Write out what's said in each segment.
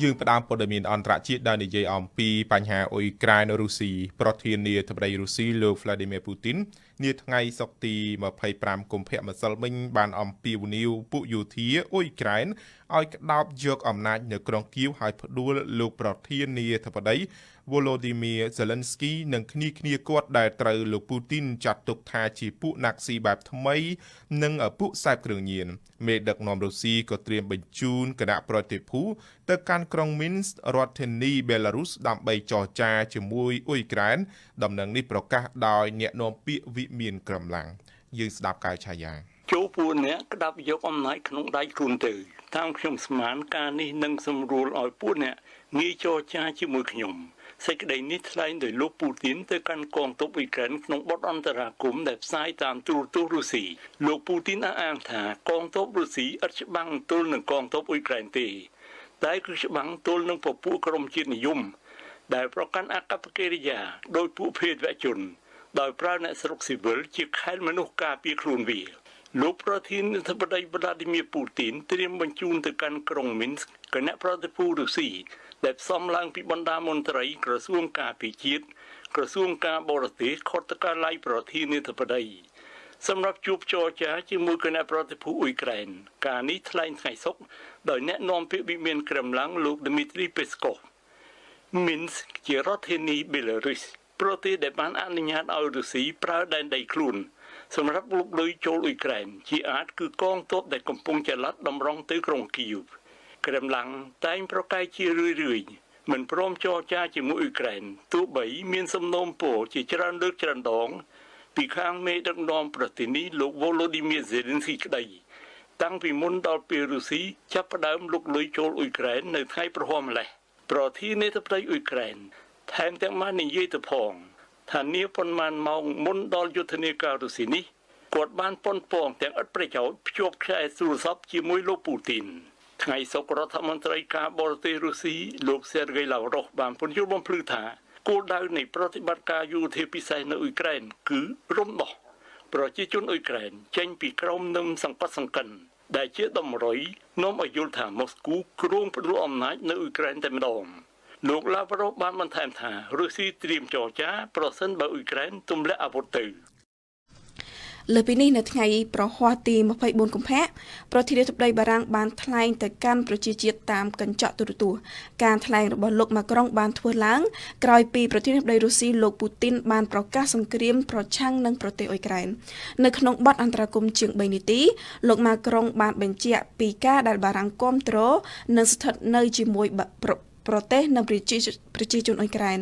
យើងផ្ដើមព័ត៌មានអន្តរជាតិដែលនិយាយអំពីបញ្ហាអ៊ុយក្រែនរុស្ស៊ីប្រធានាធិបតីរុស្ស៊ីលោក Vladimir Putin នាថ្ងៃសុក្រទី25កុម្ភៈម្សិលមិញបានអំពាវនាវពួកយោធាអ៊ុយក្រែនឲ្យក្តោបយកអំណាចនៅក្រុងគៀវហើយផ្ដួលលោកប្រធានាធិបតី Volodymyr Zelensky និងគ្នាគាត់ដែលត្រូវលោក Putin ចាត់ទុកថាជាពួកណាក់ស៊ីបែបថ្មីនិងពួកខ្សែបគ្រឿងញៀនមេដឹកនាំរុស្ស៊ីក៏ត្រៀមបញ្ជូនគណៈប្រតិភូទៅកាន់ក្រុង Minsk រដ្ឋធានី Belarus ដើម្បីចរចាជាមួយអ៊ុយក្រែនដំណឹងនេះប្រកាសដោយអ្នកនាំពាក្យវិមានក្រំឡាំងយើងស្ដាប់កាយឆាយាចូលពួកអ្នកក្តាប់យកអំណាចក្នុងដៃខ្លួនទៅតាមខ្ញុំស្មានការនេះនឹងសម្រួលឲ្យពួកអ្នកងាយចរចាជាមួយខ្ញុំសេចក្តីនេះថ្លែងដោយលោកពូទីនទៅកាន់កងទ័ពអ៊ុយក្រែនក្នុងបទអន្តរាគមន៍ដែលផ្សាយតាមទូរទស្សន៍រុស្ស៊ីលោកពូទីនអះអាងថាកងទ័ពរុស្ស៊ីឥតច្បាំងទល់នឹងកងទ័ពអ៊ុយក្រែនទេតែគឺច្បាំងទល់នឹងពពួកក្រុមជាតិនិយមដែលប្រកាន់អកប្បកិរិយាដោយពួកភេទវជនដោយប្រើអ្នកស្រុកស៊ីវិលជាខែលមនុស្សការពារខ្លួនវាលោកប្រធានាធិបតី Vladimir Putin ត្រៀមបញ្ជូនទៅកាន់ក្រុង Minsk គណៈប្រតិភូរុស្ស៊ីដែលផ្សំឡើងពីបណ្ដាមន្ត្រីក្រសួងការពារជាតិក្រសួងការបរទេសខុទ្ទកាល័យប្រធានាធិបតីសម្រាប់ជួបចរចាជាមួយគណៈប្រតិភូអ៊ុយក្រែនការនេះថ្លែងថ្ងៃសុក្រដោយអ្នកនាំពាក្យវិមានក្រមឡាំងលោក Dmitry Peskov Minsk ជារដ្ឋធានី Belarus ប្រទេសដែលបានអនុញ្ញាតឲ្យរុស្ស៊ីប្រើដែនដីខ្លួនសម្រាប់លុកលុយចូលអ៊ុយក្រែនជាអាចគឺកងទ័ពដែលកំពុងចល័តតម្រង់ទៅក្រុងគីវក្រមឡាំងតែងប្រកែកជារឿយមិនព្រមចរចាជាមួយអ៊ុយក្រែនទោះបីមានសំណូមពរជាច្រើនលើកច្រើនដងពីខាងមេដឹកនាំប្រទេសនេះលោក Volodymyr Zelensky ក្តីតាំងពីមុនដល់ពេលរុស្ស៊ីចាប់ផ្ដើមលុកលុយចូលអ៊ុយក្រែននៅថ្ងៃប្រហ័ម្លេះប្រធានាធិបតីអ៊ុយក្រែនថែមទាំងបាននិយាយទៅផងថានាប៉ុន្មានម៉ោងមុនដល់យុទ្ធនាការរុស្ស៊ីនេះគាត់បានប៉ុនប៉ងទាំងឥតប្រយោជន៍ភ្ជាប់ខ្សែទូរស័ព្ទជាមួយលោកពូទីនថ្ងៃសុក្ររដ្ឋមន្ត្រីការបរទេសរុស្ស៊ីលោក Sergei Lavrov បានពន្យល់បំភ្លឺថាគោលដៅនៃប្រតិបត្តិការយោធាពិសេសនៅអ៊ុយក្រែនគឺរំដោះប្រជាជនអ៊ុយក្រែនចេញពីក្រោមនឹមសង្កត់សង្កិនដែលជាតម្រុយនាំឲ្យយល់ថាម៉ូស្គូគ្រោងផ្ដួលអំណាចនៅអ៊ុយក្រែនតែម្ដងលោក Lavrov បានបន្ថែមថារុស្ស៊ីត្រៀមចរចាប្រសិនបើអ៊ុយក្រែនទម្លាក់អាវុធទៅលើពីនេះនៅថ្ងៃប្រហ័សទី24កុម្ភៈប្រធានាធិបតីបារាំងបានថ្លែងទៅកាន់ប្រជាជាតិតាមកញ្ចក់ទូរទស្សន៍ការថ្លែងរបស់លោកម៉ាក្រុងបានធ្វើឡើងក្រោយពីប្រធានាធិបតីរុស្ស៊ីលោកពូទីនបានប្រកាសសង្គ្រាមប្រឆាំងនឹងប្រទេសអ៊ុយក្រែននៅក្នុងបទអន្តរាគមន៍ជាង3នាទីលោកម៉ាក្រុងបានបញ្ជាក់ពីការដែលបារាំងគាំទ្រនិងស្ថិតនៅជាមួយប្រទេសនិងប្រជាជនអ៊ុយក្រែន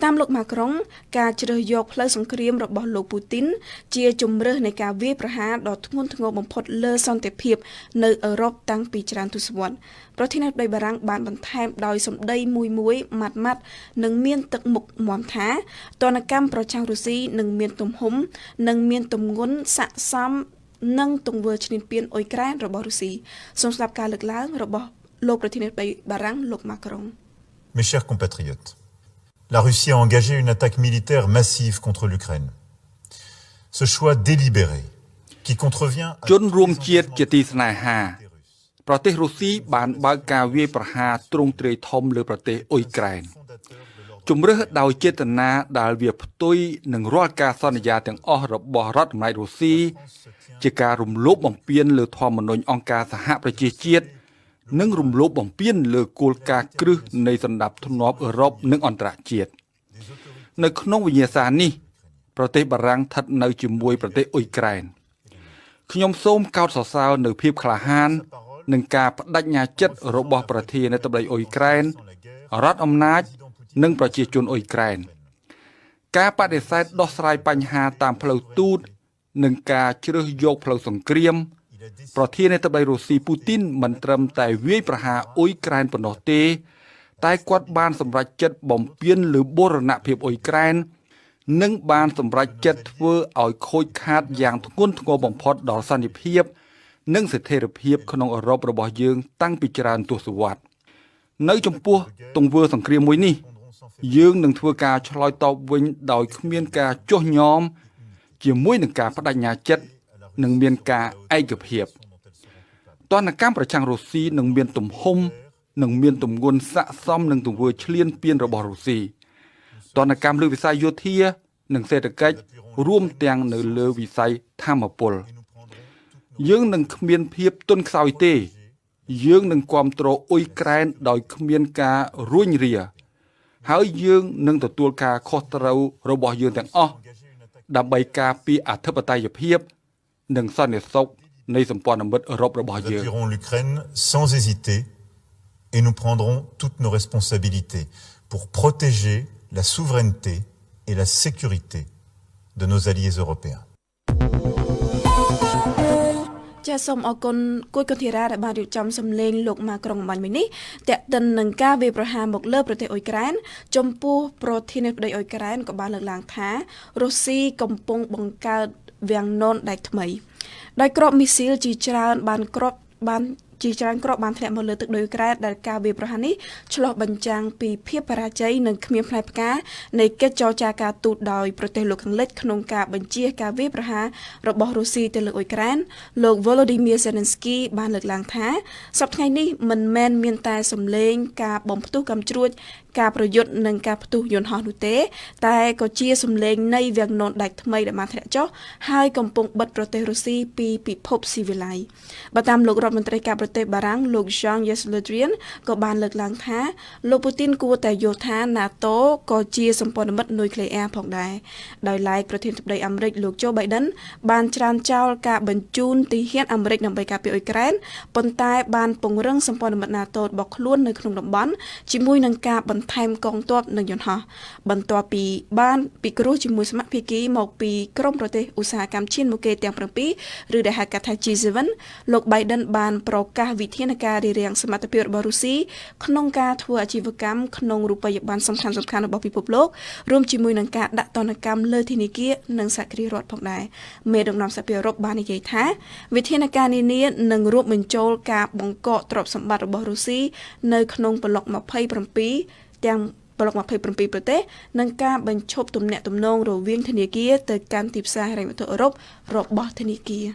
តាមលោកម៉ាក្រុងការជ្រើសយកផ្លូវសង្គ្រាមរបស់លោកពូទីនជាជំរើសនៃការវាយប្រហារដ៏ធ្ងន់ធ្ងរបំផុតលើសន្តិភាពនៅអឺរ៉ុបតាំងពីច្រើនទសវត្សរ៍ប្រធានាធិបតីបារាំងបានបន្ថែមដោយសម្ដីមួយម៉ាត់និងមានទឹកមុខមាំថាទណ្ឌកម្មប្រឆាំងរុស្ស៊ីនឹងមានទំហំនិងមានទម្ងន់ស័ក្តិសមនឹងទង្វើឈ្លានពានអ៊ុយក្រែនរបស់រុស្ស៊ីសូមស្ដាប់ការលើកឡើងរបស់លោកប្រធានាធិបតីបារាំងលោកម៉ាក្រុងMes chers compatriotes, la Russie a engagé une attaque militaire massive contre l'Ukraine. Ce choix délibéré, qui contrevient à... ជនរួមជាតិជាទីស្នេហាប្រទេសរុស្ស៊ីបានបើកការវាយប្រហារទ្រង់ទ្រាយធំលើប្រទេសអ៊ុយក្រែនជំរើសដោយចេតនាដែលវាផ្ទុយនឹងរាល់ការសន្យាទាំងអស់របស់រដ្ឋអំណាចរុស្ស៊ីជាការរំលោភបំពានលើធម្មនុញ្ញអង្គការសហប្រជាជាតិនិងរំលោភបំពានលើគោលការណ៍គ្រឹះនៃសន្តិភាពអឺរ៉ុបនិងអន្តរជាតិនៅក្នុងវិញ្ញាសានេះប្រទេសបារាំងស្ថិតនៅជាមួយប្រទេសអ៊ុយក្រែនខ្ញុំសូមកោតសរសើរនៅភាពក្លាហាននិងការបដិញ្ញាចិត្តរបស់ប្រធានាធិបតីអ៊ុយក្រែនរដ្ឋអំណាចនិងប្រជាជនអ៊ុយក្រែនការបដិសេធដោះស្រាយបញ្ហាតាមផ្លូវទូតនិងការជ្រើសយកផ្លូវសង្គ្រាមប្រធានាធិបតីរុស្ស៊ីពូទីនមិនត្រឹមតែវាយប្រហារអ៊ុយក្រែនប៉ុណ្ណោះទេតែគាត់បានសម្រេចចិត្តបំពានលើបូរណភាពអ៊ុយក្រែននិងបានសម្រេចចិត្តធ្វើឲ្យខូចខាតយ៉ាងធ្ងន់ធ្ងរបំផុតដល់សន្តិភាពនិងស្ថិរភាពក្នុងអឺរ៉ុបរបស់យើងតាំងពីច្រើនទសវត្សរ៍នៅចំពោះទង្វើសង្គ្រាមមួយនេះយើងនឹងធ្វើការឆ្លើយតបវិញដោយគ្មានការចុះញ៉មជាមួយនឹងការបដិញ្ញាចិត្តនឹងមានការឯកភាពទណ្ឌកម្មប្រឆាំងរុស្ស៊ីនឹងមានទំហំ នឹងមានទម្ងន់ស័ក្តិសមនឹងទង្វើឈ្លានពានរបស់រុស្ស៊ីទណ្ឌកម្មលើវិស័យយោធានិងសេដ្ឋកិច្ចរួមទាំងនៅលើវិស័យធម្មពលយើងនឹងគ្មានភាពទន់ខ្សោយទេយើងនឹងគ្រប់គ្រងអ៊ុយក្រែនដោយគ្មានការរួញរាហើយយើងនឹងទទួលការខុសត្រូវរបស់យើងទាំងអស់ដើម្បីការពារអធិបតេយ្យភាពនិងសន្តិសុខនៃសម្ព័ន្ធមិត្តអឺរ៉ុបរបស់យើង Nous appuierons l'Ukraine sans hésiter et nous prendrons toutes nos responsabilités pour protéger la souveraineté et la sécurité de nos alliés européens. ចាសសូមអរគុណគួយកន្ធារាដែលបានរៀបចំសម្លេងលោកម៉ាក្រុងបាញ់មិញនេះតេតិននឹងការវាយប្រហារមកលើប្រទេសអ៊ុយក្រែនចំពោះប្រធានាធិបតីអ៊ុយក្រែនក៏បានលើកឡើងថារុស្ស៊ីកំពុងបង្កើតវាំងននដែកថ្មីដោយគ្រាប់មីស៊ីលជាច្រើនបានធ្លាក់មកលើទឹកដីអ៊ុយក្រែនដែលការវាយប្រហារនេះឆ្លុះបញ្ចាំងពីភាពបរាជ័យនិងគ្មានផ្លែផ្កានៃកិច្ចចរចាការទូតដោយប្រទេសលោកខាងលិចក្នុងការបញ្ជាការវាយប្រហាររបស់រុស្ស៊ីទៅលើអ៊ុយក្រែនលោក Volodymyr Zelensky បានលើកឡើងថាសប្តាហ៍ថ្ងៃនេះមិនមែនមានតែសម្លេងការបំផ្ទុះកាំជ្រួចការប្រយុទ្ធនិងការផ្ទុះយន្តហោះនោះទេតែក៏ជាសម្លេងនៃវាំងននដែកថ្មីដែលបានធ្លាក់ចុះហើយកំពុងបិទប្រទេសរុស្ស៊ីពីពិភពស៊ីវិល័យបើតាមលោករដ្ឋមន្ត្រីការប្រទេសបារាំងលោក Jean-Yves Le Drian ក៏បានលើកឡើងថាលោកពូទីនគួរតែយល់ថា NATO ក៏ជាសម្ព័ន្ធមិត្តនុយក្លេអ៊ែរផងដែរដោយឡែកប្រធានាធិបតីអាមេរិកលោក Joe Biden បានច្រានចោលការបញ្ជូនទីហ៊ានអាមេរិកដើម្បីការពារអ៊ុយក្រែនប៉ុន្តែបានពង្រឹងសម្ព័ន្ធមិត្ត NATO របស់ខ្លួននៅក្នុងតំបន់ជាមួយនឹងការថែមកងទ័ពនិងយន្តហោះបន្ទាប់ពីបានពិគ្រោះជាមួយសមាជិកភាគីមកពីក្រមប្រទេសឧស្សាហកម្មឈានមុខគេទាំង7ឬដែលហៅកាត់ថា G7 លោក Biden បានប្រកាសវិធានការរារាំងសមត្ថភាពរបស់រុស្ស៊ីក្នុងការធ្វើអាជីវកម្មក្នុងរូបិយប័ណ្ណសំខាន់ៗរបស់ពិភពលោករួមជាមួយនឹងការដាក់ទណ្ឌកម្មលើធនាគារនិងសហគ្រាសរដ្ឋផងដែរមេដឹកនាំសហភាពអឺរ៉ុបបាននិយាយថាវិធានការនានានឹងរួមបញ្ចូលការបង្កកទ្រព្យសម្បត្តិរបស់រុស្ស៊ីនៅក្នុងប្លុក27ទាំងប្លុក27ប្រទេសនិងការបញ្ឈប់ទំនាក់ទំនងរវាងធនាគារទៅកាន់ទីផ្សារហិរញ្ញវត្ថុអឺរ៉ុបរបស់ធនាគារ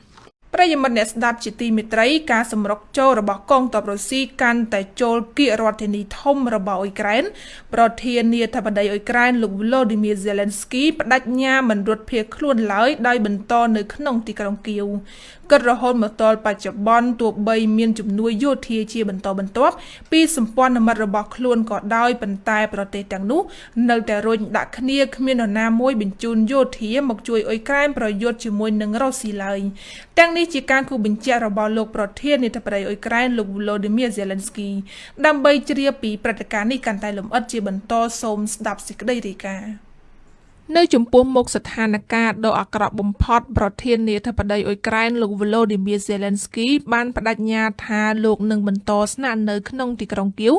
ប្រិយមិត្តអ្នកស្ដាប់ជាទីមេត្រីការសម្រុកចូលរបស់កងទ័ពរុស្ស៊ីកាន់តែចូលគៀករដ្ឋធានីធំរបស់អ៊ុយក្រែនប្រធានាធិបតីអ៊ុយក្រែនលោក Volodymyr Zelensky បដិញ្ញាមិនរត់ភៀសខ្លួនឡើយដោយបន្តនៅក្នុងទីក្រុងគៀវគិតរហូតមកទល់បច្ចុប្បន្នទោះបីមានជំនួយយោធាជាបន្តបន្ទាប់ពីសម្ព័ន្ធមិត្តរបស់ខ្លួនក៏ដោយប៉ុន្តែប្រទេសទាំងនោះនៅតែរុញដាក់គ្នាគ្មាននរណាមួយបញ្ជូនយោធាមកជួយអ៊ុយក្រែនប្រយុទ្ធជាមួយនឹងរុស្ស៊ីឡើយទាំងនេះជាការគូបញ្ជាក់របស់លោកប្រធានាធិបតីអ៊ុយក្រែនលោក Volodymyr Zelensky ដើម្បីជ្រាបពីព្រឹត្តិការណ៍នេះកាន់តែលម្អិតជាបន្តសូមស្ដាប់សេចក្តីរាយការណ៍នៅចំពោះមុខស្ថានភាពដ៏អាក្រក់បំផុតប្រធានាធិបតីអ៊ុយក្រែនលោក Volodymyr Zelensky បានបដិញ្ញាថាលោកនឹងបន្តស្នាក់នៅក្នុងទីក្រុងគៀវ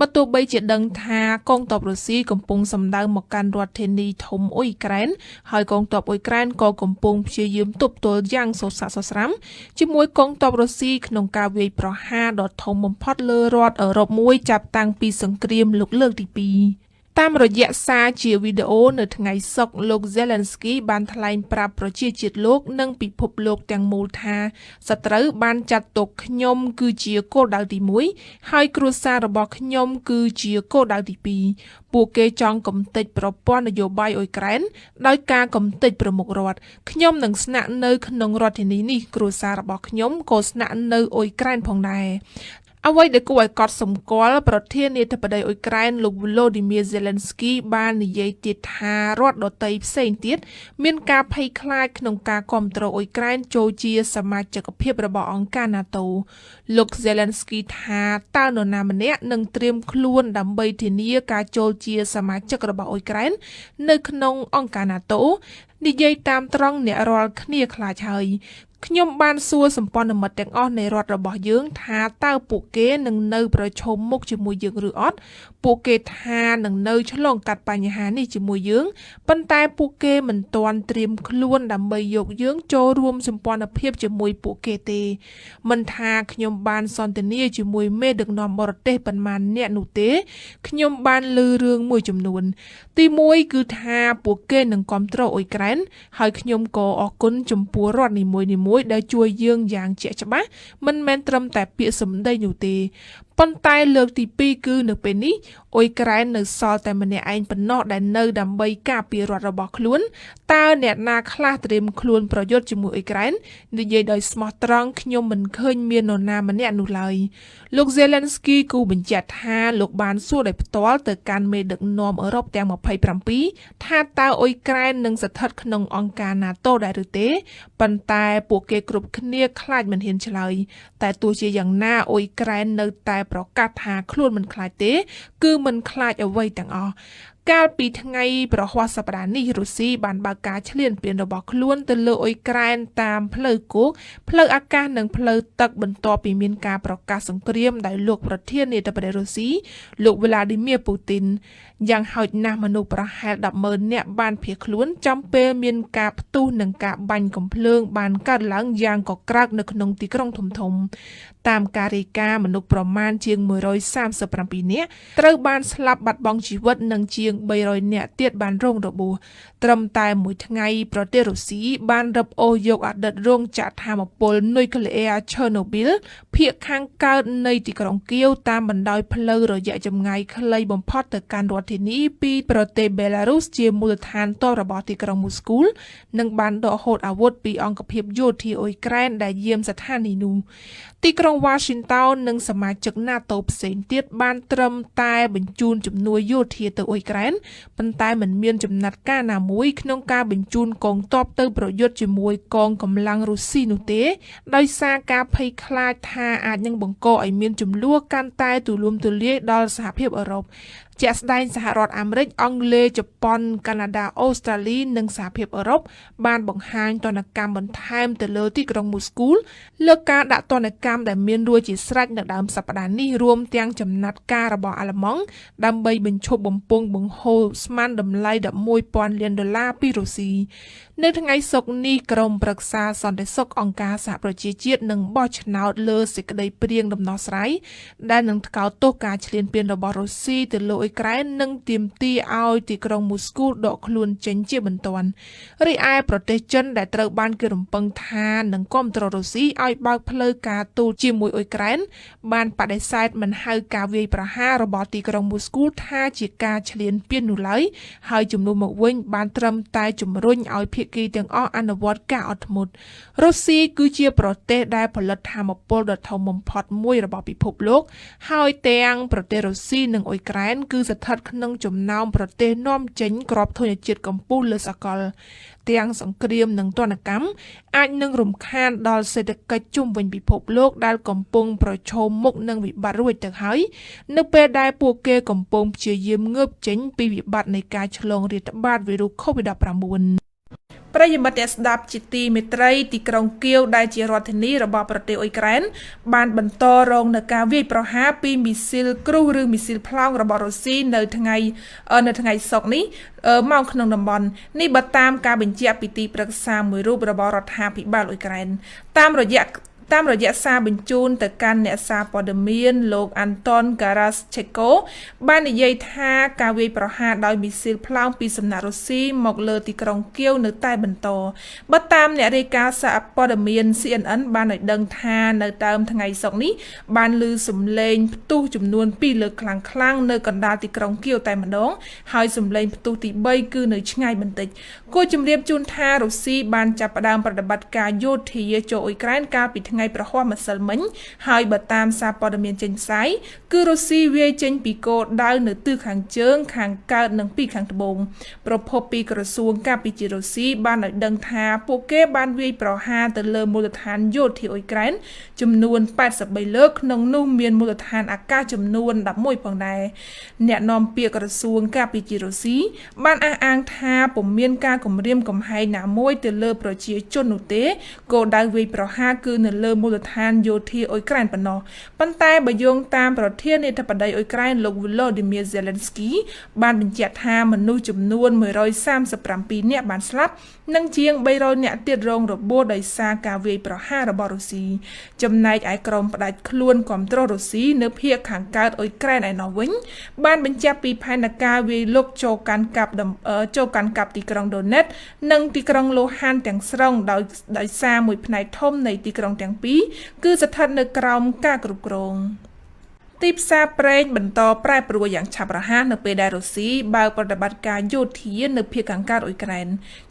បើទោះបីជាដឹងថាកងទ័ពរុស្ស៊ីកំពុងសម្ដៅមកកាន់រដ្ឋធានីធំអ៊ុយក្រែនហើយកងទ័ពអ៊ុយក្រែនក៏កំពុងព្យាយាមទប់ទល់យ៉ាងសស្រាក់សស្រាំជាមួយកងទ័ពរុស្ស៊ីក្នុងការវាយប្រហារដ៏ធំបំផុតលើរដ្ឋអឺរ៉ុបមួយចាប់តាំងពីសង្គ្រាមលោកលើកទី2តាមរយៈសារជាវីដេអូនៅថ្ងៃសុក្រលោក Zelensky បានថ្លែងប្រាប់ប្រជាជាតិលោកនិងពិភពលោកទាំងមូលថាសត្រូវបានចាត់ទុកខ្ញុំគឺជាគោលដៅទី1ហើយគ្រួសាររបស់ខ្ញុំគឺជាគោលដៅទី2ពួកគេចង់កំទេចប្រព័ន្ធនយោបាយអ៊ុយក្រែនដោយការកំទេចប្រមុខរដ្ឋខ្ញុំនឹងស្នាក់នៅក្នុងរដ្ឋធានីនេះគ្រួសាររបស់ខ្ញុំក៏ស្នាក់នៅអ៊ុយក្រែនផងដែរអ្វីដែលគួរឲ្យកត់សម្គាល់ប្រធានាធិបតីអ៊ុយក្រែនលោក Volodymyr Zelensky បាននិយាយទៀតថារដ្ឋដទៃផ្សេងទៀតមានការភ័យខ្លាចក្នុងការគ្រប់គ្រងអ៊ុយក្រែនចូលជាសមាជិកភាពរបស់អង្គការ NATO លោក Zelensky ថាតើនរណាម្នាក់នឹងត្រៀមខ្លួនដើម្បីធានាការចូលជាសមាជិករបស់អ៊ុយក្រែននៅក្នុងអង្គការ NATO និយាយតាមត្រង់អ្នករាល់គ្នាខ្លាចហើយខ្ញុំបានសួរសម្ព័ន្ធមិត្តទាំងអស់នៃរដ្ឋរបស់យើងថាតើពួកគេនឹងនៅប្រឈមមុខជាមួយយើងឬអត់ពួកគេថានឹងនៅឆ្លងកាត់បញ្ហានេះជាមួយយើងប៉ុន្តែពួកគេមិនទាន់ត្រៀមខ្លួនដើម្បីយកយើងចូលរួមសម្ព័ន្ធភាពជាមួយពួកគេទេមិនថាខ្ញុំបានសន្ទនាជាមួយមេដឹកនាំបរទេសប៉ុន្មានអ្នកនោះទេខ្ញុំបានឮរឿងមួយចំនួនទី1គឺថាពួកគេនឹងគ្រប់គ្រងអ៊ុយក្រែនហើយខ្ញុំក៏អរគុណចំពោះរដ្ឋនីមួយៗដែលជួយយើងយ៉ាងជាក់ច្បាស់មិនមែនត្រឹមតែពាក្យសម្ដីនោះទេ ប៉ុន្តែលើកទី2គឺនៅពេលនេះអ៊ុយក្រែននៅសល់តែម្នាក់ឯងប៉ុណ្ណោះដែលនៅដើម្បីការពាររដ្ឋរបស់ខ្លួនតើអ្នកណាខ្លះត្រៀមខ្លួនប្រយុទ្ធជាមួយអ៊ុយក្រែននិយាយដោយស្មោះត្រង់ខ្ញុំមិនឃើញមាននរណាម្នាក់នោះឡើយលោក Zelensky គូបញ្ជាក់ថាលោកបានសួរដោយផ្ទាល់ទៅកាន់មេដឹកនាំអឺរ៉ុបទាំង27ថាតើអ៊ុយក្រែននឹងស្ថិតក្នុងអង្គការ NATO ដែរឬទេប៉ុន្តែពួកគេគ្រប់គ្នាខ្លាចមិនហ៊ានឆ្លើយតែទោះជាយ៉ាងណាអ៊ុយក្រែននៅតែប្រកាសថាខ្លួនមិនខ្លាចទេគឺមិនខ្លាចអ្វីទាំងអស់កាលពីថ្ងៃប្រហ័សសប្តាហ៍នេះរុស្ស៊ីបានបើកការឈ្លានពានរបស់ខ្លួនទៅលើអ៊ុយក្រែនតាមផ្លូវគោកផ្លូវអាកាសនិងផ្លូវទឹកបន្ទាប់ពីមានការប្រកាសសង្គ្រាមដោយលោកប្រធានាធិបតីរុស្ស៊ីលោក Vladimir Putin យ៉ាងហោចណាស់មនុស្សប្រហែល 10,000 នាក់បានភៀសខ្លួនចំពេលមានការផ្ទុះនិងការបាញ់កំភ្លើងបានកើតឡើងយ៉ាងកក្រើកនៅក្នុងទីក្រុងធំៗតាមការរាយការណ៍មនុស្សប្រមាណជាង137នាក់ត្រូវបានស្លាប់បាត់បង់ជីវិតនិងជាង300នាក់ទៀតបានរងរបួសត្រឹមតែមួយថ្ងៃប្រទេសរុស្ស៊ីបានរឹបអូសយកអតីតរោងចក្រថាមពលនុយក្លេអ៊ែរ Chernobyl ភាគខាងកើតនៃទីក្រុងគៀវតាមបណ្ដោយផ្លូវរយៈចម្ងាយខ្លីបំផុតទៅកាន់រដ្ឋធានីពីប្រទេសបេឡារុសជាមូលដ្ឋានទ័ពរបស់ទីក្រុងមូស្គូនិងបានដកហូតអាវុធពីអង្គភាពយោធាអ៊ុយក្រែនដែលយាមស្ថានីយ៍នោះទីក្រុង Washington និងសមាជិក NATO ផ្សេងទៀតបានត្រឹមតែបញ្ជូនជំនួយយោធាទៅអ៊ុយក្រែនប៉ុន្តែមិនមានចំណាត់ការណាមួយក្នុងការបញ្ជូនកងទ័ពទៅប្រយុទ្ធជាមួយកងកម្លាំងរុស្ស៊ីនោះទេដោយសារការភ័យខ្លាចថាអាចនឹងបង្កឲ្យមានជម្លោះកាន់តែទូលំទូលាយដល់សហភាពអឺរ៉ុបជាក់ស្ដែងសហរដ្ឋអាមេរិកអង់គ្លេសជប៉ុនកាណាដាអូស្ត្រាលីនិងសហភាពអឺរ៉ុបបានបង្ហាញទណ្ឌកម្មបន្ថែមទៅលើទីក្រុងមូស្គូលើការដាក់ទណ្ឌកម្មដែលមានរួចជាស្រេចនៅដើមសប្តាហ៍នេះរួមទាំងចំណាត់ការរបស់អាល្លឺម៉ង់ដើម្បីបញ្ឈប់បំពង់បង្ហូរស្មានតម្លៃ$11,000 លានពីរុស្ស៊ីនៅថ្ងៃសុក្រនេះក្រុមប្រឹក្សាសន្តិសុខអង្គការសហប្រជាជាតិនឹងបោះឆ្នោតលើសេចក្តីព្រាងដំណោះស្រាយដែលនឹងថ្កោលទោសការឈ្លានពានរបស់រុស្ស៊ីទៅលើអ៊ុយក្រែននិងទាមទារឲ្យទីក្រុងមូស្គូដកខ្លួនចេញជាបន្ទាន់រីឯប្រទេសចិនដែលត្រូវបានគេរំពឹងថានឹងគាំទ្ររុស្ស៊ីឲ្យបើកផ្លូវការទូតជាមួយអ៊ុយក្រែនបានបដិសេធមិនហៅការវាយប្រហាររបស់ទីក្រុងមូស្គូថាជាការឈ្លានពាននោះឡើយហើយជំនួសមកវិញបានត្រឹមតែជំរុញឲ្យភាគីទាំងអស់អនុវត្តការអត់ធ្មត់រុស្ស៊ីគឺជាប្រទេសដែលផលិតថាមពលដ៏ធំបំផុតមួយរបស់ពិភពលោកហើយទាំងប្រទេសរុស្ស៊ីនិងអ៊ុយក្រែនគឺស្ថិតក្នុងចំណោមប្រទេសនាំចេញគ្រាប់ធញ្ញជាតិកម្ពុជាលើសកលទាំងសង្គ្រាមនិងទណ្ឌកម្មអាចនឹងរំខានដល់សេដ្ឋកិច្ចជុំវិញពិភពលោកដែលកំពុងប្រឈមមុខនឹងវិបត្តិរួចទៅហើយនៅពេលដែលពួកគេកំពុងព្យាយាមងើបចេញពីវិបត្តិនៃការឆ្លងរាតត្បាតវីរុស COVID-19ប្រិយមិត្តអ្នកស្ដាប់ជាទីមេត្រីទីក្រុងគៀវដែលជារដ្ឋធានីរបស់ប្រទេសអ៊ុយក្រែនបានបន្តរងនឹងការវាយប្រហារពីមីស៊ីលគ្រូសឬមីស៊ីលប្លង់របស់រុស្ស៊ីនៅថ្ងៃសុក្រនេះមកក្នុងតំបន់នេះបើតាមការបញ្ជាក់ពីទីប្រឹក្សាមួយរូបរបស់រដ្ឋាភិបាលអ៊ុយក្រែនតាមរយៈសារបញ្ជូនទៅកាន់អ្នកសារព័ត៌មានលោកអាន់តុនការ៉ាស្ឆេកូបាននិយាយថាការវាយប្រហារដោយមីស៊ីលប្លង់ពីសំណាក់រុស្ស៊ីមកលើទីក្រុងគៀវនៅតែបន្តបើតាមអ្នករាយការណ៍សារព័ត៌មាន CNN បានឲ្យដឹងថានៅដើមថ្ងៃសុក្រនេះបានឮសំឡេងផ្ទុះចំនួន2លើកខ្លាំងៗនៅកណ្ដាលទីក្រុងគៀវតែម្ដងហើយសំឡេងផ្ទុះទី3គឺនៅឆ្ងាយបន្តិចគួរជម្រាបជូនថារុស្ស៊ីបានចាប់ផ្ដើមប្រតិបត្តិការយោធាចូលអ៊ុយក្រែនកាលពីថ្ងៃប្រហ័សម្សិលមិញហើយបើតាមសារព័ត៌មានចេញផ្សាយគឺរុស្ស៊ីវាយចេញពីគោលដៅនៅទិសខាងជើងខាងកើតនិងពីខាងត្បូងប្រភពពីក្រសួងការពារជាតិរុស្ស៊ីបានឲ្យដឹងថាពួកគេបានវាយប្រហារទៅលើមូលដ្ឋានយោធាអ៊ុយក្រែនចំនួន83លើកក្នុងនោះមានមូលដ្ឋានអាកាសចំនួន11ផងដែរអ្នកនាំពាក្យក្រសួងការពារជាតិរុស្ស៊ីបានអះអាងថាពុំមានការគំរាមកំហែងណាមួយទៅលើប្រជាជននោះទេគោលដៅវាយប្រហារគឺនៅលើមូលដ្ឋានយោធាអ៊ុយក្រែនប៉ុណ្ណោះប៉ុន្តែបើយោងតាមប្រធានាធិបតីអ៊ុយក្រែនលោក Volodymyr Zelensky បានបញ្ជាក់ថាមនុស្សចំនួន137នាក់បានស្លាប់និងជាង300នាក់ទៀតរងរបួសដោយសារការវាយប្រហាររបស់រុស្ស៊ីចំណែកឯក្រុមផ្ដាច់ខ្លួនគាំទ្ររុស្ស៊ីនៅភាគខាងកើតអ៊ុយក្រែនឯណោះវិញបានបញ្ជាក់ពីផែនការវាយលុកចូលកាន់កាប់ទីក្រុង Donetsk និងទីក្រុង Luhansk ទាំងស្រុងដោយសារមួយផ្នែកធំនៃទីក្រុងទាំងពីរគឺស្ថិតនៅក្រោមការគ្រប់គ្រង ទីផ្សារប្រេងបន្តប្រែប្រួលយ៉ាងឆាប់រហ័សនៅពេលដែលរុស្ស៊ីបើកប្រតិបត្តិការយោធានៅភាគខាងកើតអ៊ុយក្រែន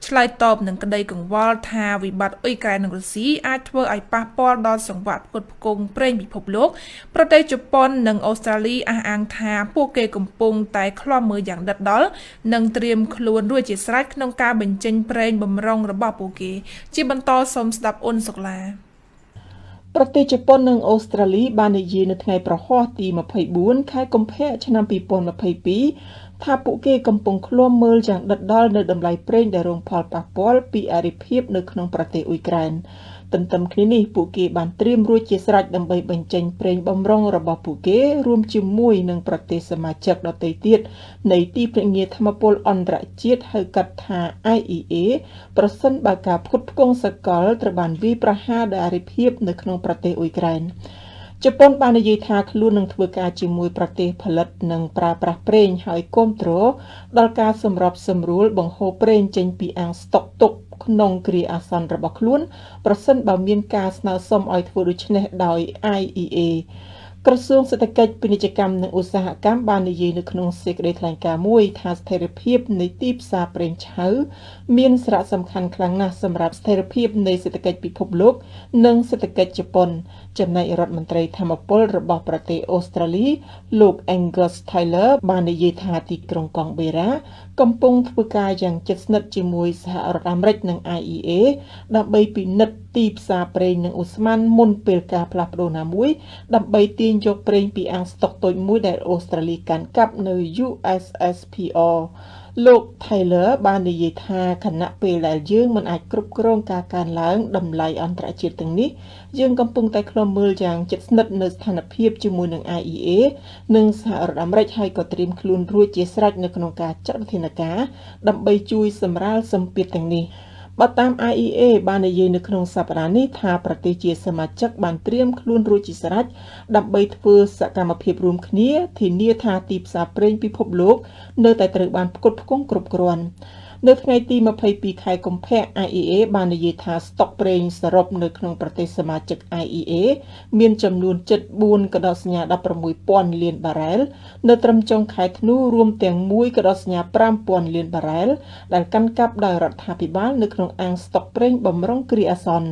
ឆ្លើយតបនឹងក្តីកង្វល់ថាវិបត្តិអ៊ុយក្រែននិងរុស្ស៊ីអាចធ្វើឲ្យប៉ះពាល់ដល់សង្វាក់ផ្គត់ផ្គង់ប្រេងពិភពលោកប្រទេសជប៉ុននិងអូស្ត្រាលីអះអាងថាពួកគេកំពុងតែឃ្លាំមើលយ៉ាងដិតដល់និងត្រៀមខ្លួនរួចជាស្រេចក្នុងការបញ្ចេញប្រេងបម្រុងរបស់ពួកគេជាបន្តសូមស្ដាប់អ៊ុនសុកឡាប្រទេសជប៉ុននិងអូស្ត្រាលីបាននិយាយនៅថ្ងៃប្រហ័សទី24ខែកុម្ភៈឆ្នាំ2022ថាពួកគេកំពុងឃ្លាំមើលយ៉ាងដិតដល់នៅតម្លៃប្រេងដែលរងផលប៉ះពាល់ពីអរិភាពនៅក្នុងប្រទេសអ៊ុយក្រែនទន្ទឹមគ្នានេះពួកគេបានត្រៀមរួចជាស្រេចដើម្បីបញ្ចេញប្រេងបម្រុងរបស់ពួកគេរួមជាមួយនឹងប្រទេសសមាជិកដទៃទៀតនៃទីភ្នាក់ងារថាមពលអន្តរជាតិហៅកាត់ថា IEA ប្រសិនបើការផ្គត់ផ្គង់សកលត្រូវបានវាយប្រហារដោយអរិភាពនៅក្នុងប្រទេសអ៊ុយក្រែនជប៉ុនបាននិយាយថាខ្លួននឹងធ្វើការជាមួយប្រទេសផលិតនិងប្រើប្រាស់ប្រេងហើយគាំទ្រដល់ការសម្របសម្រួលបង្ហូរប្រេងចេញពីអាងស្តុកទុកក្នុងគ្រាអាសន្នរបស់ខ្លួនប្រសិនបើមានការស្នើសុំឲ្យធ្វើដូច្នេះដោយ IEA ក្រសួងសេដ្ឋកិច្ចពាណិជ្ជកម្មនិងឧស្សាហកម្មបាននិយាយនៅក្នុងសេចក្តីថ្លែងការណ៍មួយថាស្ថិរភាពនៃទីផ្សារប្រេងឆៅមានសារៈសំខាន់ខ្លាំងណាស់សម្រាប់ស្ថិរភាពនៃសេដ្ឋកិច្ចពិភពលោកនិងសេដ្ឋកិច្ចជប៉ុនចំណែករដ្ឋមន្ត្រីថាមពលរបស់ប្រទេសអូស្ត្រាលីលោក Angus Taylor បាននិយាយថាទីក្រុងកង់បេរ៉ាកំពុងធ្វើការយ៉ាងជិតស្និទ្ធជាមួយសហរដ្ឋអាមេរិកនិង IEA ដើម្បីពិនិត្យទីផ្សារប្រេងនិងឧស្ម័នមុនពេលការផ្លាស់ប្ដូរណាមួយដើម្បីទាញយកប្រេងពីអាងស្តុកតូចមួយដែលអូស្ត្រាលីកាន់កាប់នៅ USSPR លោក Taylor បាននិយាយថាខណៈពេលដែលយើងមិនអាចគ្រប់គ្រងការកើនឡើងតម្លៃអន្តរជាតិទាំងនេះយើងកំពុងតែឃ្លាំមើលយ៉ាងជិតស្និទ្ធនៅស្ថានភាពជាមួយនឹង IEA និងសហរដ្ឋអាមេរិកហើយក៏ត្រៀមខ្លួនរួចជាស្រេចនៅក្នុងការចាត់វិធានការដើម្បីជួយសម្រាលសម្ពាធទាំងនេះបើតាម IEA បាននិយាយនៅក្នុងសប្តាហ៍នេះថាប្រទេសជាសមាជិកបានត្រៀមខ្លួនរួចជាស្រេចដើម្បីធ្វើសកម្មភាពរួមគ្នាធានាថាទីផ្សារប្រេងពិភពលោកនៅតែត្រូវបានផ្គត់ផ្គង់គ្រប់គ្រាន់នៅថ្ងៃទី22ខែកុម្ភៈ IEA បាននិយាយថាស្តុកប្រេងសរុបនៅក្នុងប្រទេសសមាជិក IEA មានចំនួនជិត4កដកសញ្ញា 16,000 លានបារ៉ែលនៅត្រឹមចុងខែធ្នូរួមទាំង1កដកសញ្ញា 5,000 លានបារ៉ែលដែលកាន់កាប់ដោយរដ្ឋាភិបាលនៅក្នុងអាងស្តុកប្រេងបម្រុងគ្រាអាសន្ន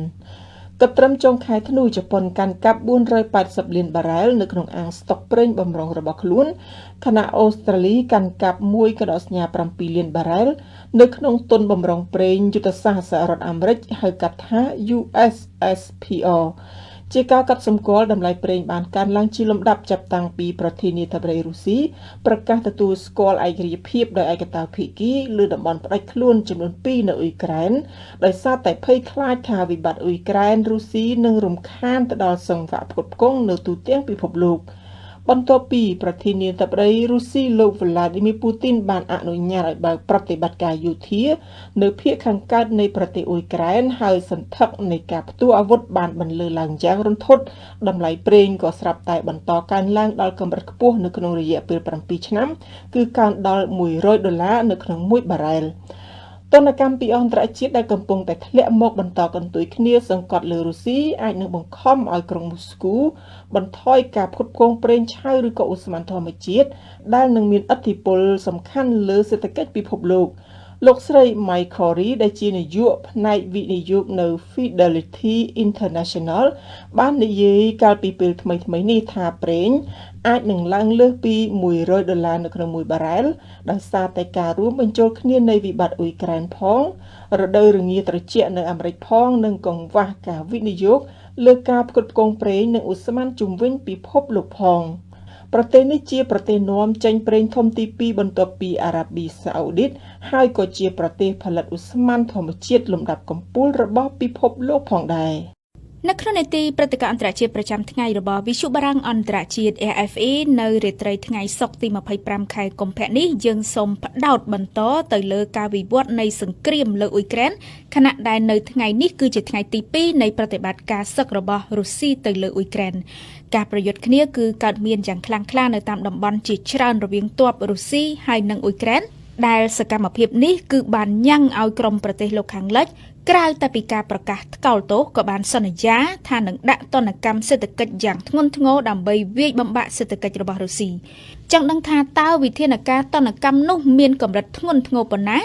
គិតត្រឹមចុងខែធ្នូជប៉ុនកាន់កាប់480លានបារ៉ែលនៅក្នុងអាងស្តុកប្រេងបម្រុងរបស់ខ្លួនខណៈអូស្ត្រាលីកាន់កាប់1កដកសញ្ញា7លានបារ៉ែលនៅក្នុងទុនបម្រុងប្រេងយុទ្ធសាស្ត្រសហរដ្ឋអាមេរិកហៅកាត់ថា USSPR ជាការកាត់សម្គាល់តម្លៃប្រេងបានកើនឡើងជាលំដាប់ចាប់តាំងពីប្រធានាធិបតីរុស្ស៊ីប្រកាសទទួលស្គាល់ឯករាជ្យភាពដោយឯកតោភាគីលើតំបន់ផ្ដាច់ខ្លួនចំនួន2នៅអ៊ុយក្រែនដោយសារតែភ័យខ្លាចថាវិបត្តិអ៊ុយក្រែនរុស្ស៊ីនឹងរំខានទៅដល់សង្វាក់ផ្គត់ផ្គង់នៅទូទាំងពិភពលោកបន្ទាប់ពីប្រធានាធិបតីរុស្ស៊ីលោក Vladimir Putin បានអនុញ្ញាតឲ្យបើកប្រតិបត្តិការយោធានៅភាគខាងកើតនៃប្រទេសអ៊ុយក្រែនហើយសន្ធឹកនៃការផ្ទុះអាវុធបានបន្លឺឡើងយ៉ាងរន្ធត់តម្លៃប្រេងក៏ស្រាប់តែបន្តកើនឡើងដល់កម្រិតខ្ពស់នៅក្នុងរយៈពេល7ឆ្នាំគឺកើនដល់$100នៅក្នុង1បារ៉ែលទណ្ឌកម្មពីអន្តរជាតិដែលកំពុងតែធ្លាក់មកបន្តកន្ទុយគ្នាសង្កត់លើរុស្ស៊ីអាចនឹងបង្ខំឲ្យក្រុងមូស្គូបន្ថយការផ្គត់ផ្គង់ប្រេងឆៅឬក៏ឧស្ម័នធម្មជាតិដែលនឹងមានឥទ្ធិពលសំខាន់លើសេដ្ឋកិច្ចពិភពលោកលោកស្រី Mai Khoury ដែលជានាយកផ្នែកវិនិយោគនៅ Fidelity International បាននិយាយកាលពីពេលថ្មីៗនេះថាប្រេងអាចនឹងឡើងលើសពី$100នៅក្នុង1បារ៉ែលដោយសារតែការរួមបញ្ចូលគ្នានៃវិបត្តិអ៊ុយក្រែនផងរដូវរងាត្រជាក់នៅអាមេរិកផងនិងកង្វះការវិនិយោគលើការផ្គត់ផ្គង់ប្រេងនិងឧស្ម័នជុំវិញពិភពលោកផងប្រទេសនេះជាប្រទេសនាំចេញប្រេងធំទី2បន្ទាប់ពីអារ៉ាប៊ីសាអូឌីតហើយក៏ជាប្រទេសផលិតឧស្ម័នធម្មជាតិលំដាប់កំពូលរបស់ពិភពលោកផងដែរនៅក្នុងនីតិព្រឹត្តិការណ៍អន្តរជាតិប្រចាំថ្ងៃរបស់វិទ្យុបារាំងអន្តរជាតិ RFA នៅរាត្រីថ្ងៃសុក្រទី25ខែកុម្ភៈនេះយើងសូមផ្ដោតបន្តទៅលើការវិវត្តនៃសង្គ្រាមលើអ៊ុយក្រែនខណៈដែលនៅថ្ងៃនេះគឺជាថ្ងៃទី2នៃប្រតិបត្តិការសឹករបស់រុស្ស៊ីទៅលើអ៊ុយក្រែនការប្រយុទ្ធគ្នាគឺកើតមានយ៉ាងខ្លាំងក្លានៅតាមតំបន់ជាច្រើនរវាងទ័ពរុស្ស៊ីហើយនិងអ៊ុយក្រែន ដែលសកម្មភាពនេះគឺបានញ៉ាំងឲ្យក្រុមប្រទេសលោកខាងលិចក្រៅតែពីការប្រកាសថ្កោលទោសក៏បានសន្យាថានឹងដាក់ទណ្ឌកម្មសេដ្ឋកិច្ចយ៉ាងធ្ងន់ធ្ងរដើម្បីវាយបំបាក់សេដ្ឋកិច្ចរបស់រុស្ស៊ីចង់ដឹងថាតើវិធានការទណ្ឌកម្មនោះមានកម្រិតធ្ងន់ធ្ងរប៉ុណ្ណា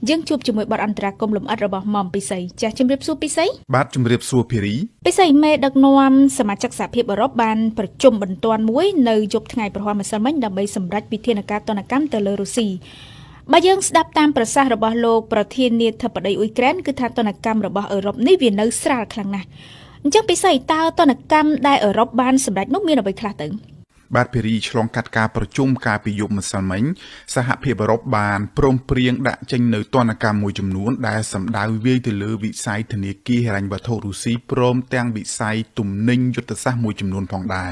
យើងជួបជាមួយបទអន្តរាគមន៍លំអិតរបស់មុំពិសីចាស់ជំរាបសួរពិសីបាទជំរាបសួរភីរីពិសីមេដឹកនាំសមាជិកសហភាពអឺរ៉ុបបានប្រជុំបន្ទាន់មួយនៅយប់ថ្ងៃប្រហ័នម្សិលមិញដើម្បីសម្រេចវិធានការទណ្ឌកម្មទៅលើរុស្ស៊ីបើយើងស្ដាប់តាមប្រសាសន៍របស់លោកប្រធានាធិបតីអ៊ុយក្រែនគឺថាទណ្ឌកម្មរបស់អឺរ៉ុបនេះវានៅស្រាលខ្លាំងណាស់អញ្ចឹងពិសេសតើទណ្ឌកម្មដែលអឺរ៉ុបបានសម្រេចនោះមានអ្វីខ្លះទៅបាទភេរីឆ្លងកាត់ការប្រជុំការពីយប់ម្សិលមិញសហភាពអឺរ៉ុបបានព្រមព្រៀងដាក់ចេញនៅទណ្ឌកម្មមួយចំនួនដែលសម្ដៅវាយទៅលើវិស័យធនាគារហិរញ្ញវត្ថុរុស្ស៊ីព្រមទាំងវិស័យទំនិញយុទ្ធសាស្ត្រមួយចំនួនផងដែរ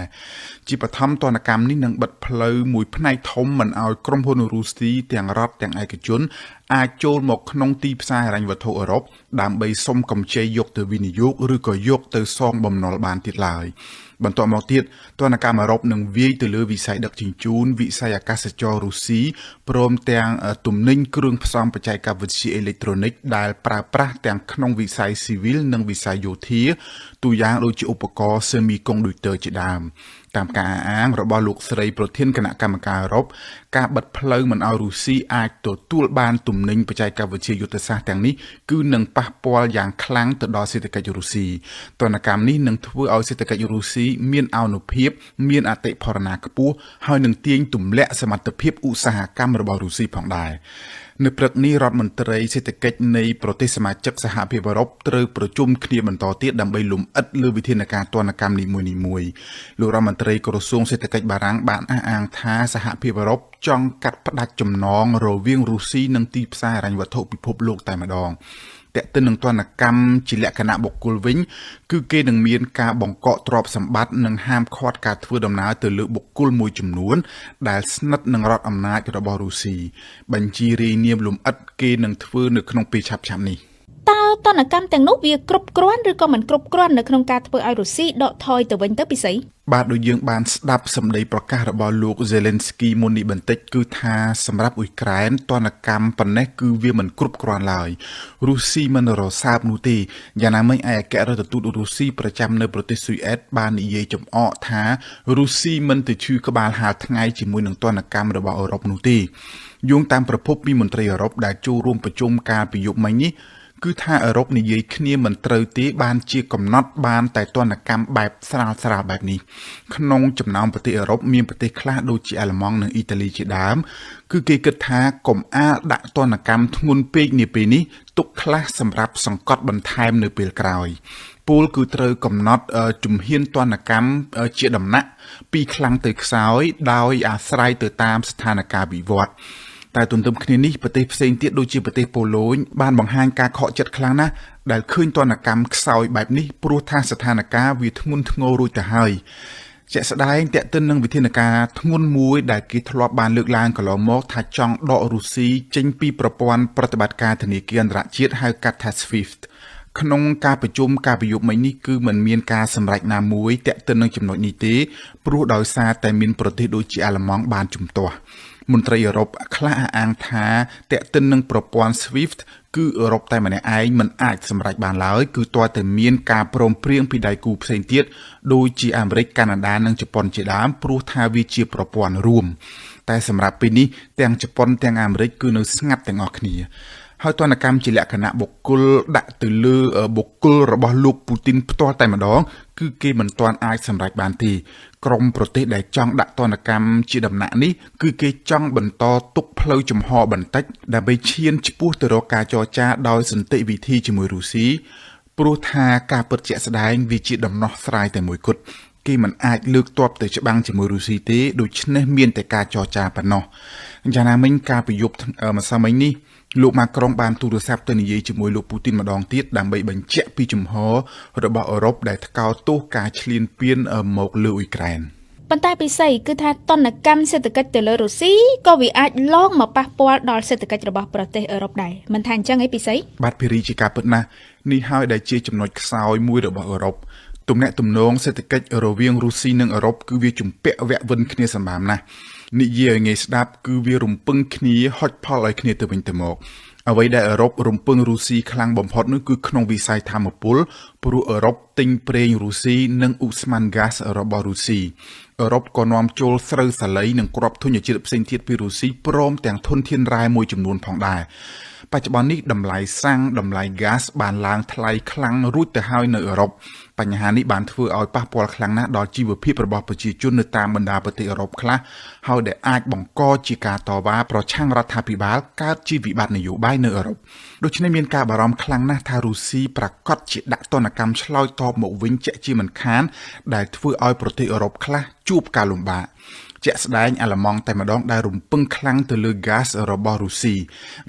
ជាបឋមទណ្ឌកម្មនេះនឹងបិទផ្លូវមួយផ្នែកធំមិនឲ្យក្រុមហ៊ុនរុស្ស៊ីទាំងរដ្ឋទាំងឯកជនអាចចូលមកក្នុងទីផ្សារហិរញ្ញវត្ថុអឺរ៉ុបដើម្បីសុំកម្ចីយកទៅវិនិយោគឬក៏យកទៅសងបំណុលបានទៀតឡើយបន្ទាប់មកទៀតទណ្ឌកម្មអឺរ៉ុបនឹងវាយទៅលើវិស័យដឹកជញ្ជូនវិស័យអាកាសចររុស្ស៊ីព្រមទាំងទំនិញគ្រឿងផ្សំបច្ចេកវិទ្យាអេឡិចត្រូនិកដែលប្រើប្រាស់ទាំងក្នុងវិស័យស៊ីវិលនិងវិស័យយោធាទូយ៉ាងដូចជាឧបករណ៍ Semiconductor ជាដើមតាមការអះអាងរបស់លោកស្រីប្រធានគណៈកម្មការអឺរ៉ុបការបិទផ្លូវមិនឲ្យរុស្ស៊ីអាចទទួលបានទំនិញបច្ចេកវិទ្យាយុទ្ធសាស្ត្រទាំងនេះគឺនឹងប៉ះពាល់យ៉ាងខ្លាំងទៅដល់សេដ្ឋកិច្ចរុស្ស៊ីទណ្ឌកម្មនេះនឹងធ្វើឲ្យសេដ្ឋកិច្ចរុស្ស៊ីមានអានុភាពមានអតិផរណាខ្ពស់ហើយនឹងទាញទម្លាក់សមត្ថភាពឧស្សាហកម្មរបស់រុស្ស៊ីផងដែរនៅព្រឹកនេះរដ្ឋមន្ត្រីសេដ្ឋកិច្ចនៃប្រទេសសមាជិកសហភាពអឺរ៉ុបត្រូវប្រជុំគ្នាបន្តទៀតដើម្បីលំអិតលើវិធានការទណ្ឌកម្មនីមួយៗលោករដ្ឋមន្ត្រីក្រសួងសេដ្ឋកិច្ចបារាំងបានអះអាងថាសហភាពអឺរ៉ុបចង់កាត់ផ្តាច់ចំណងរវាងរុស្ស៊ីនិងទីផ្សារហិរញ្ញវត្ថុពិភពលោកតែម្ដងតែទៅនឹងទណ្ឌកម្មជាលក្ខណៈបុគ្គលវិញគឺគេនឹងមានការបង្កកទ្រព្យសម្បត្តិនិងហាមឃាត់ការធ្វើដំណើរទៅលើបុគ្គលមួយចំនួនដែលស្និទ្ធនឹងរដ្ឋអំណាចរបស់រុស្ស៊ីបញ្ជីរាយនាមលំអិតគេនឹងធ្វើនៅក្នុងពេលឆាប់ៗនេះតើទណ្ឌកម្មទាំងនោះវាគ្រប់គ្រាន់ឬក៏មិនគ្រប់គ្រាន់នៅក្នុងការធ្វើឲ្យរុស្ស៊ីដកថយទៅវិញទៅពិសេសបាទដូចយើងបានស្ដាប់សម្ដីប្រកាសរបស់លោក Zelensky មុននេះបន្តិចគឺថាសម្រាប់អ៊ុយក្រែនទណ្ឌកម្មប៉ុណ្ណេះគឺវាមិនគ្រប់គ្រាន់ឡើយរុស្ស៊ីមិនរសើបនោះទេយ៉ាងណាមិញឯកអគ្គរដ្ឋទូតរុស្ស៊ីប្រចាំនៅប្រទេសស៊ុយអែតបាននិយាយចំអកថារុស្ស៊ីមិនទៅឈឺក្បាលហាលថ្ងៃជាមួយនឹងទណ្ឌកម្មរបស់អឺរ៉ុបនោះទេយោងតាមប្រភពពីមន្ត្រីអឺរ៉ុបដែលចូលរួមប្រជុំការពីយប់មិញនេះគឺថាអឺរ៉ុបនិយាយគ្នាមិនត្រូវទេបានជាកំណត់បានតែទណ្ឌកម្មបែបស្រាលៗបែបនេះក្នុងចំណោមប្រទេសអឺរ៉ុបមានប្រទេសខ្លះដូចជាអាល្លឺម៉ង់និងអ៊ីតាលីជាដើមគឺគេគិតថាកុំអាលដាក់ទណ្ឌកម្មធ្ងន់ពេកនាពេលនេះទុកខ្លះសម្រាប់សង្កត់បន្ថែមនៅពេលក្រោយពលគឺត្រូវកំណត់ជំហានទណ្ឌកម្មជាដំណាក់ពីខ្លាំងទៅខ្សោយដោយអាស្រ័យទៅតាមស្ថានភាពវិវត្តតែទន្ទឹមគ្នានេះប្រទេសផ្សេងទៀតដូចជាប្រទេសប៉ូឡូញបានបង្ហាញការខកចិត្តខ្លាំងណាស់ដែលឃើញទណ្ឌកម្មខ្សោយបែបនេះព្រោះថាស្ថានភាពវាធ្ងន់ធ្ងររួចទៅហើយជាក់ស្ដែងតេតិននឹងវិធានការធ្ងន់មួយដែលគេធ្លាប់បានលើកឡើងកន្លងមកថាចង់ដករុស្ស៊ីចេញពីប្រព័ន្ធប្រតិបត្តិការធនាគារអន្តរជាតិហៅកាត់ថា SWIFT ក្នុងការប្រជុំការប្រយុទ្ធមិញនេះគឺមិនមានការសម្រេចណាមួយតេតិននឹងចំណុចនេះទេព្រោះដោយសារតែមានប្រទេសដូចជាអាល្លឺម៉ង់បានជំទាស់មន្ត្រីអឺរ៉ុបខ្លះអះអាងថាតេតិននឹងប្រព័ន្ធ SWIFT គឺអឺរ៉ុបតែម្នាក់ឯងមិនអាចសម្រេចបានឡើយគឺទាល់តែមានការព្រមព្រៀងពីដៃគូផ្សេងទៀតដូចជាអាមេរិកកាណាដានិងជប៉ុនជាដើមព្រោះថាវាជាប្រព័ន្ធរួមតែសម្រាប់ពេលនេះទាំងជប៉ុនទាំងអាមេរិកគឺនៅស្ងាត់ទាំងអស់គ្នាហើយទណ្ឌកម្មជាលក្ខណៈបុគ្គលដាក់ទៅលើបុគ្គលរបស់លោកពូទីនផ្ទាល់តែម្ដងគឺគេមិនទាន់អាចសម្រេចបានទេក្រុមប្រទេសដែលចង់ដាក់ទណ្ឌកម្មជាដំណាក់នេះគឺគេចង់បន្តទុកផ្លូវចំហបន្តិចដើម្បីឈានឆ្ពោះទៅរកការចរចាដោយសន្តិវិធីជាមួយរុស្ស៊ីព្រោះថាការពិតជាក់ស្ដែងវាជាដំណោះស្រាយតែមួយគត់គេមិនអាចលើកទ័ពទៅច្បាំងជាមួយរុស្ស៊ីទេដូច្នេះមានតែការចរចាប៉ុណ្ណោះយ៉ាងណាមិញការប្រយុទ្ធម្សិលមិញនេះលោកម៉ាក្រុងបានទូរស័ព្ទទៅនិយាយជាមួយលោកពូទីនម្ដងទៀតដើម្បីបញ្ជាក់ពីជំហររបស់អឺរ៉ុបដែលថ្កោលទោសការឈ្លានពានមកលើអ៊ុយក្រែនប៉ុន្តែពិសេសគឺថាទណ្ឌកម្មសេដ្ឋកិច្ចទៅលើរុស្ស៊ីក៏វាអាចឡងមកប៉ះពាល់ដល់សេដ្ឋកិច្ចរបស់ប្រទេសអឺរ៉ុបដែរមិនថាអញ្ចឹងឯពិសេសបាទភេរីជាការពិតណាស់នេះហើយដែលជាចំណុចខ្សោយមួយរបស់អឺរ៉ុបទំនាក់ទំនងសេដ្ឋកិច្ចរវាងរុស្ស៊ីនិងអឺរ៉ុបគឺវាជំពាក់វគ្គវិនគ្នាសម្បំណាស់ និយាយឲ្យងាយស្ដាប់គឺវារំពឹងគ្នាហុចផលឲ្យគ្នាទៅវិញទៅមកអ្វីដែលអឺរ៉ុបរំពឹងរុស្ស៊ីខ្លាំងបំផុតនោះគឺក្នុងវិស័យថាមពលព្រោះអឺរ៉ុបទិញប្រេងរុស្ស៊ីនិងឧស្ម័នហ្គាសរបស់រុស្ស៊ីអឺរ៉ុបក៏នាំចូលស្រូវសាលីនិងគ្រាប់ធញ្ញជាតិផ្សេងទៀតពីរុស្ស៊ីព្រមទាំងធនធានរ៉ែមួយចំនួនផងដែរបច្ចុប្បន្ននេះតម្លៃសាំងតម្លៃហ្គាសបានឡើងថ្លៃខ្លាំងរួចទៅហើយនៅអឺរ៉ុបបញ្ហានេះបានធ្វើឲ្យប៉ះពាល់ខ្លាំងណាស់ដល់ជីវភាពរបស់ប្រជាជននៅតាមបណ្ដាប្រទេសអឺរ៉ុបខ្លះហើយដែលអាចបង្កជាការតវ៉ាប្រឆាំងរដ្ឋាភិបាលកើតជាវិបត្តិនយោបាយនៅអឺរ៉ុបដូច្នេះមានការបារម្ភខ្លាំងណាស់ថារុស្ស៊ីប្រកាសជាដាក់ទណ្ឌកម្មឆ្លើយតបមកវិញជាក់ជាមិនខានដែលធ្វើឲ្យប្រទេសអឺរ៉ុបខ្លះជួបការលំបាកជាក់ស្ដែងអាល្លឺម៉ង់តែម្ដងដែលរំពឹងខ្លាំងទៅលើហ្គាសរបស់រុស្ស៊ី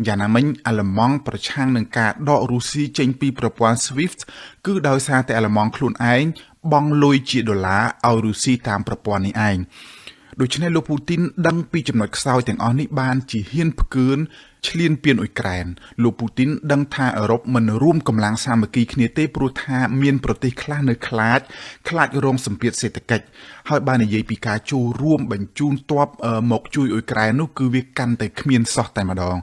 យ៉ាងណាមិញអាល្លឺម៉ង់ប្រឆាំងនឹងការដករុស្ស៊ីចេញពីប្រព័ន្ធ SWIFT គឺដោយសារតែអាល្លឺម៉ង់ខ្លួនឯងបង់លុយជាដុល្លារឲ្យរុស្ស៊ីតាមប្រព័ន្ធនេះឯងដូច្នេះលោកពូទីនដឹងពីចំណុចខ្សោយទាំងអស់នេះបានជាហ៊ានផ្គឿនឈ្លានពានអ៊ុយក្រែនលោកពូទីនដឹងថាអឺរ៉ុបមិនរួមកម្លាំងសាមគ្គីគ្នាទេព្រោះថាមានប្រទេសខ្លះនៅខ្លាចរងសម្ពាធសេដ្ឋកិច្ចហើយបាននិយាយពីការចូលរួមបញ្ជូនទ័ពមកជួយអ៊ុយក្រែននោះគឺវាកាន់តែគ្មានសោះតែម្ដង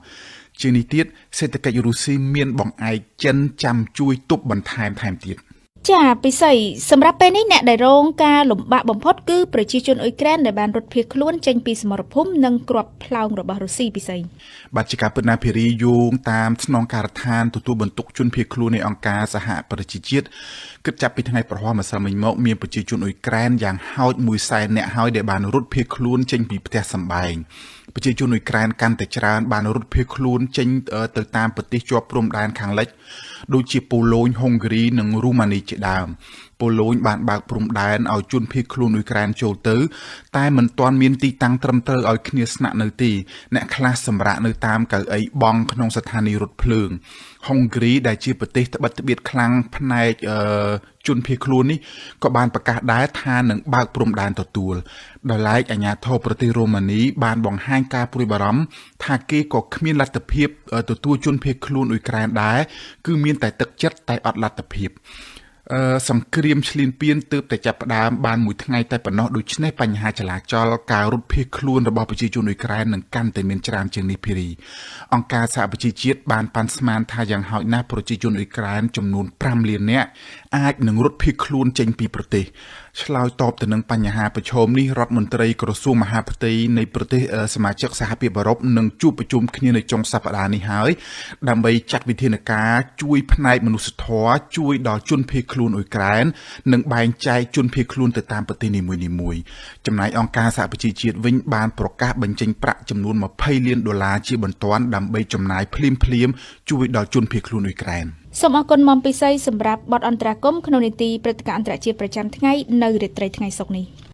ជាងនេះទៀតសេដ្ឋកិច្ចរុស្ស៊ីមានបង្អែកចិនចាំជួយទប់បន្ថែមទៀតចាពិសីសម្រាប់ពេលនេះអ្នកដែលរងការលំបាកបំផុតគឺប្រជាជនអ៊ុយក្រែនដែលបានរត់ភៀសខ្លួនចេញពីសមរភូមិនិងគ្រាប់ផ្លោងរបស់រុស្ស៊ីពិសីបាទជាការពិតណាភារីយោងតាមស្នងការដ្ឋានទទួលបន្ទុកជនភៀសខ្លួននៃអង្គការសហប្រជាជាតិគិតចាប់ពីថ្ងៃប្រហ័សម្សិលមិញមកមានប្រជាជនអ៊ុយក្រែនយ៉ាងហោច100,000 នាក់ហើយដែលបានរត់ភៀសខ្លួនចេញពីផ្ទះសម្បែងប្រជាជនអ៊ុយក្រែនកាន់តែច្រើនបានរត់ភៀសខ្លួនចេញទៅតាមប្រទេសជាប់ព្រំដែនខាងលិចដូចជាប៉ូឡូញហុងហ្គ្រីនិងរូម៉ានីជាដើមប៉ូឡូញបានបើកព្រំដែនឲ្យជនភៀសខ្លួនអ៊ុយក្រែនចូលទៅតែមិនទាន់មានទីតាំងត្រឹមត្រូវឲ្យគ្នាស្នាក់នៅទេអ្នកខ្លះសម្រាកនៅតាមកៅអីបង់ក្នុងស្ថានីយ៍រថភ្លើងហុងគ្រីដែលជាប្រទេសត្បិតត្បៀតខ្លាំងផ្នែកជនភៀសខ្លួននេះក៏បានប្រកាសដែរថានឹងបើកព្រំដែនទទួលដោយឡែកអាជ្ញាធរប្រទេសរូម៉ានីបានបង្ហាញការព្រួយបារម្ភថាគេក៏គ្មានលទ្ធភាពទទួលជនភៀសខ្លួនអ៊ុយក្រែនដែរគឺមានតែទឹកចិត្តតែអត់លទ្ធភាពសង្គ្រាមឈ្លានពានទើបតែចាប់ផ្ដើមបានមួយថ្ងៃតែប៉ុណ្ណោះដូច្នេះបញ្ហាចលាចលការរត់ភៀសខ្លួនរបស់ប្រជាជនអ៊ុយក្រែននឹងកាន់តែមានច្រើនជាងនេះភារីអង្គការសហប្រជាជាតិបានប៉ាន់ស្មានថាយ៉ាងហោចណាស់ប្រជាជនអ៊ុយក្រែនចំនួន5លាននាក់អាចនឹងរត់ភៀសខ្លួនចេញពីប្រទេសឆ្លើយតបទៅនឹងបញ្ហាប្រឈមនេះរដ្ឋមន្ត្រីក្រសួងមហាផ្ទៃនៃប្រទេសសមាជិកសហភាពអឺរ៉ុបនឹងជួបប្រជុំគ្នានៅចុងសប្តាហ៍នេះហើយដើម្បីចាត់វិធានការជួយផ្នែកមនុស្សធម៌ជួយដល់ជនភៀសខ្លួនអ៊ុយក្រែននិងបែងចែកជនភៀសខ្លួនទៅតាមប្រទេសនីមួយៗចំណែកអង្គការសហប្រជាជាតិវិញបានប្រកាសបញ្ចេញប្រាក់ចំនួន$20 លានជាបន្ទាន់ដើម្បីចំណាយភ្លាមៗជួយដល់ជនភៀសខ្លួនអ៊ុយក្រែនសូមអរគុណមុំពិសីសម្រាប់បទអន្តរាគមន៍ក្នុងនីតិព្រឹត្តិការណ៍អន្តរជាតិប្រចាំថ្ងៃនៅរាត្រីថ្ងៃសុក្រនេះ